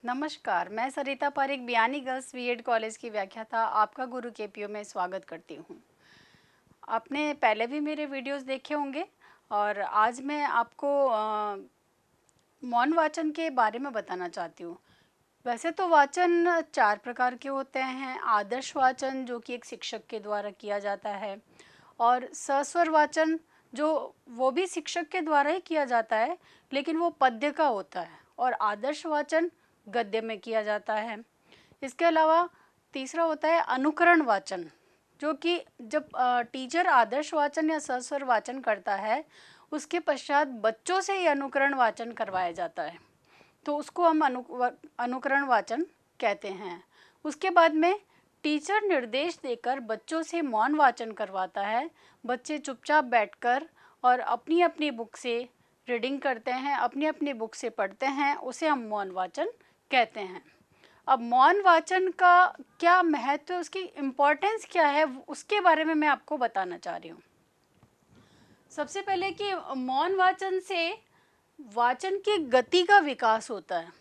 नमस्कार, मैं Sarita Pareek Biyani Girls BEd College की व्याख्याता आपका गुरु केपीओ में स्वागत करती हूँ। आपने पहले भी मेरे वीडियोस देखे होंगे और आज मैं आपको मौन वाचन के बारे में बताना चाहती हूँ। वैसे तो वाचन 4 प्रकार के होते हैं। आदर्श वाचन जो कि एक शिक्षक के द्वारा किया जाता है, और सस्वर वाचन जो वो भी शिक्षक के द्वारा ही किया जाता है लेकिन वो पद्य का होता है, और आदर्श वाचन गद्य में किया जाता है। इसके अलावा तीसरा होता है अनुकरण वाचन, जो कि जब टीचर आदर्श वाचन या सस्वर वाचन करता है उसके पश्चात बच्चों से ही अनुकरण वाचन करवाया जाता है, तो उसको हम अनुकरण वाचन कहते हैं। उसके बाद में टीचर निर्देश देकर बच्चों से मौन वाचन करवाता है। बच्चे चुपचाप बैठकर और अपनी अपनी बुक से रीडिंग करते हैं, अपनी अपनी बुक से पढ़ते हैं, उसे हम मौन वाचन कहते हैं। अब मौन वाचन का क्या महत्व, उसकी इम्पोर्टेंस क्या है, उसके बारे में मैं आपको बताना चाह रही हूँ। सबसे पहले कि मौन वाचन से वाचन की गति का विकास होता है।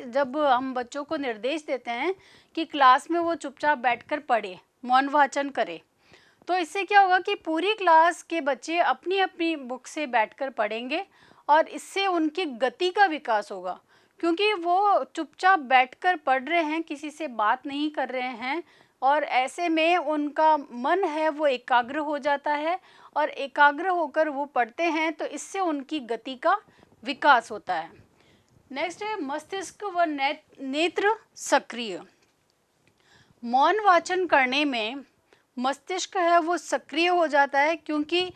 जब हम बच्चों को निर्देश देते हैं कि क्लास में वो चुपचाप बैठकर पढ़े, मौन वाचन करे, तो इससे क्या होगा कि पूरी क्लास के बच्चे अपनी अपनी बुक से बैठकर पढ़ेंगे और इससे उनकी गति का विकास होगा, क्योंकि वो चुपचाप बैठकर पढ़ रहे हैं, किसी से बात नहीं कर रहे हैं, और ऐसे में उनका मन है वो एकाग्र हो जाता है, और एकाग्र होकर वो पढ़ते हैं तो इससे उनकी गति का विकास होता है। नेक्स्ट है मस्तिष्क व नेत्र सक्रिय। मौन वाचन करने में मस्तिष्क है वो सक्रिय हो जाता है, क्योंकि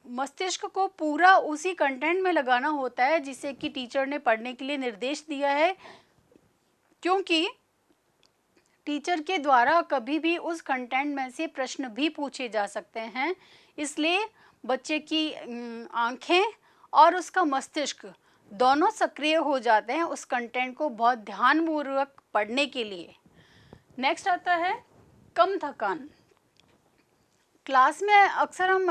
मस्तिष्क को पूरा उसी कंटेंट में लगाना होता है जिसे कि टीचर ने पढ़ने के लिए निर्देश दिया है, क्योंकि टीचर के द्वारा कभी भी उस कंटेंट में से प्रश्न भी पूछे जा सकते हैं। इसलिए बच्चे की आंखें और उसका मस्तिष्क दोनों सक्रिय हो जाते हैं उस कंटेंट को बहुत ध्यानपूर्वक पढ़ने के लिए। नेक्स्ट आता है कम थकान। क्लास में अक्सर हम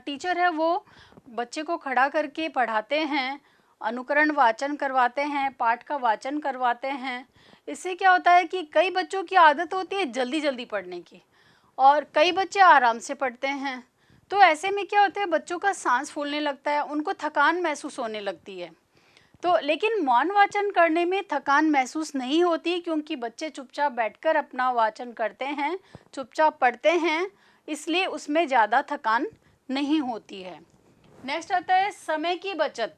टीचर है वो बच्चे को खड़ा करके पढ़ाते हैं, अनुकरण वाचन करवाते हैं, पाठ का वाचन करवाते हैं। इससे क्या होता है कि कई बच्चों की आदत होती है जल्दी जल्दी पढ़ने की, और कई बच्चे आराम से पढ़ते हैं। तो ऐसे में क्या होता है, बच्चों का सांस फूलने लगता है, उनको थकान महसूस होने लगती है। तो लेकिन मौन वाचन करने में थकान महसूस नहीं होती, क्योंकि बच्चे चुपचाप बैठकर अपना वाचन करते हैं, चुपचाप पढ़ते हैं, इसलिए उसमें ज़्यादा थकान नहीं होती है। नेक्स्ट आता है समय की बचत।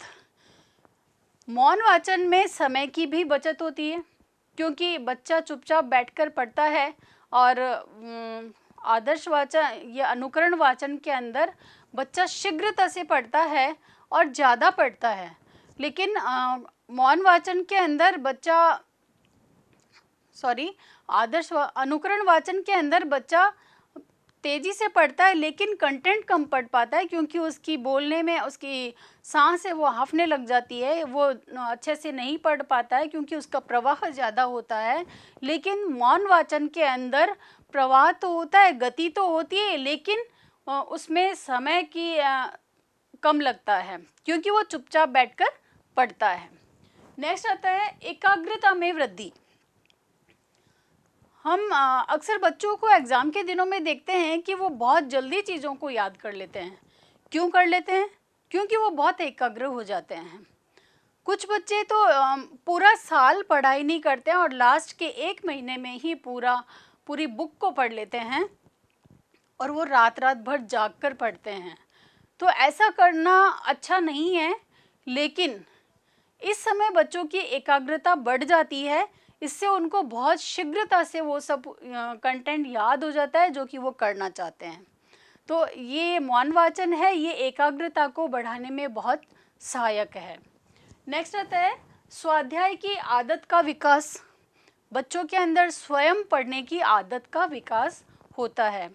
मौन वाचन में समय की भी बचत होती है, क्योंकि बच्चा चुपचाप बैठकर पढ़ता है, और आदर्श वाचन या अनुकरण वाचन के अंदर बच्चा शीघ्रता से पढ़ता है और ज़्यादा पढ़ता है। लेकिन मौन वाचन के अंदर अनुकरण वाचन के अंदर बच्चा तेज़ी से पढ़ता है लेकिन कंटेंट कम पढ़ पाता है, क्योंकि उसकी बोलने में उसकी सांस है वो हांफने लग जाती है, वो अच्छे से नहीं पढ़ पाता है क्योंकि उसका प्रवाह ज़्यादा होता है। लेकिन मौन वाचन के अंदर प्रवाह तो होता है, गति तो होती है, लेकिन उसमें समय की कम लगता है, क्योंकि वो चुपचाप बैठकर पढ़ता है। नेक्स्ट आता है एकाग्रता में वृद्धि। हम अक्सर बच्चों को एग्ज़ाम के दिनों में देखते हैं कि वो बहुत जल्दी चीज़ों को याद कर लेते हैं। क्यों कर लेते हैं? क्योंकि वो बहुत एकाग्र हो जाते हैं। कुछ बच्चे तो पूरा साल पढ़ाई नहीं करते हैं और लास्ट के 1 महीने में ही पूरी बुक को पढ़ लेते हैं, और वो रात रात भर जाग कर पढ़ते हैं। तो ऐसा करना अच्छा नहीं है, लेकिन इस समय बच्चों की एकाग्रता बढ़ जाती है, इससे उनको बहुत शीघ्रता से वो सब कंटेंट याद हो जाता है जो कि वो करना चाहते हैं। तो ये मौन वाचन है, ये एकाग्रता को बढ़ाने में बहुत सहायक है। नेक्स्ट आता है स्वाध्याय की आदत का विकास। बच्चों के अंदर स्वयं पढ़ने की आदत का विकास होता है।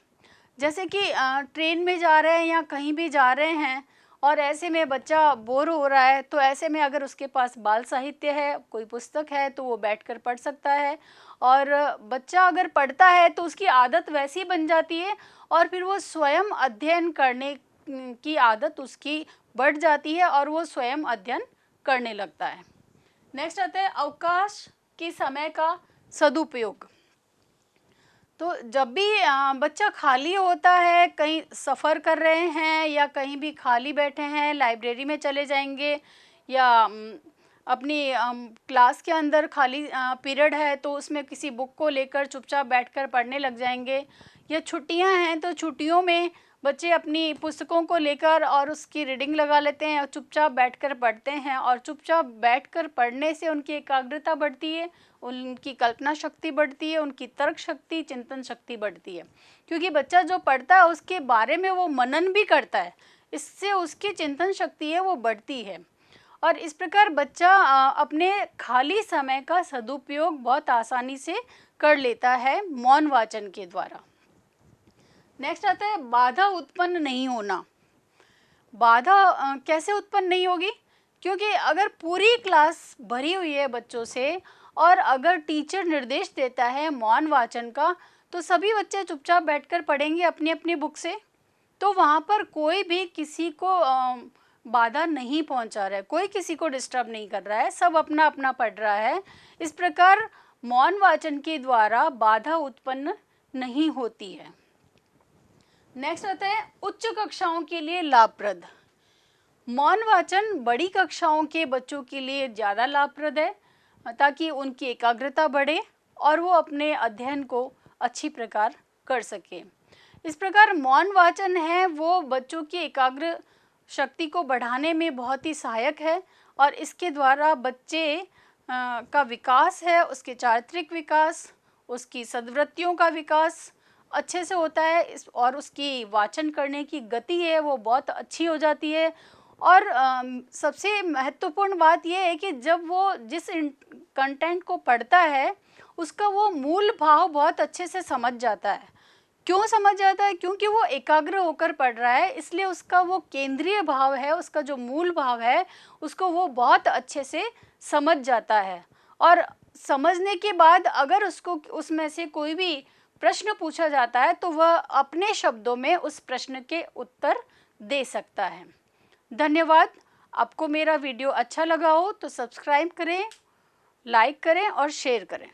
जैसे कि ट्रेन में जा रहे हैं या कहीं भी जा रहे हैं और ऐसे में बच्चा बोर हो रहा है, तो ऐसे में अगर उसके पास बाल साहित्य है, कोई पुस्तक है, तो वो बैठकर पढ़ सकता है। और बच्चा अगर पढ़ता है तो उसकी आदत वैसी बन जाती है, और फिर वो स्वयं अध्ययन करने की आदत उसकी बढ़ जाती है और वो स्वयं अध्ययन करने लगता है। नेक्स्ट आता है अवकाश के समय का सदुपयोग। तो जब भी बच्चा खाली होता है, कहीं सफ़र कर रहे हैं या कहीं भी खाली बैठे हैं, लाइब्रेरी में चले जाएंगे या अपनी क्लास के अंदर खाली पीरियड है तो उसमें किसी बुक को लेकर चुपचाप बैठकर पढ़ने लग जाएंगे, या छुट्टियां हैं तो छुट्टियों में बच्चे अपनी पुस्तकों को लेकर और उसकी रीडिंग लगा लेते हैं और चुपचाप बैठकर पढ़ते हैं, और चुपचाप बैठकर पढ़ने से उनकी एकाग्रता बढ़ती है, उनकी कल्पना शक्ति बढ़ती है, उनकी तर्क शक्ति, चिंतन शक्ति बढ़ती है। क्योंकि बच्चा जो पढ़ता है उसके बारे में वो मनन भी करता है, इससे उसकी चिंतन शक्ति है वो बढ़ती है। और इस प्रकार बच्चा अपने खाली समय का सदुपयोग बहुत आसानी से कर लेता है मौन वाचन के द्वारा। नेक्स्ट आता है बाधा उत्पन्न नहीं होना। बाधा कैसे उत्पन्न नहीं होगी? क्योंकि अगर पूरी क्लास भरी हुई है बच्चों से और अगर टीचर निर्देश देता है मौन वाचन का, तो सभी बच्चे चुपचाप बैठकर पढ़ेंगे अपनी अपनी बुक से, तो वहाँ पर कोई भी किसी को बाधा नहीं पहुँचा रहा है, कोई किसी को डिस्टर्ब नहीं कर रहा है, सब अपना अपना पढ़ रहा है। इस प्रकार मौन वाचन के द्वारा बाधा उत्पन्न नहीं होती है। नेक्स्ट आता है उच्च कक्षाओं के लिए लाभप्रद। मौन वाचन बड़ी कक्षाओं के बच्चों के लिए ज़्यादा लाभप्रद है, ताकि उनकी एकाग्रता बढ़े और वो अपने अध्ययन को अच्छी प्रकार कर सके। इस प्रकार मौन वाचन है वो बच्चों की एकाग्र शक्ति को बढ़ाने में बहुत ही सहायक है, और इसके द्वारा बच्चे का विकास है, उसके चारित्रिक विकास, उसकी सद्वृत्तियों का विकास अच्छे से होता है, और उसकी वाचन करने की गति है वो बहुत अच्छी हो जाती है। और सबसे महत्वपूर्ण बात यह है कि जब वो जिस कंटेंट को पढ़ता है उसका वो मूल भाव बहुत अच्छे से समझ जाता है। क्यों समझ जाता है? क्योंकि वो एकाग्र होकर पढ़ रहा है, इसलिए उसका वो केंद्रीय भाव है, उसका जो मूल भाव है उसको वो बहुत अच्छे से समझ जाता है। और समझने के बाद अगर उसको उसमें से कोई भी प्रश्न पूछा जाता है तो वह अपने शब्दों में उस प्रश्न के उत्तर दे सकता है। धन्यवाद। आपको मेरा वीडियो अच्छा लगा हो तो सब्सक्राइब करें, लाइक करें और शेयर करें।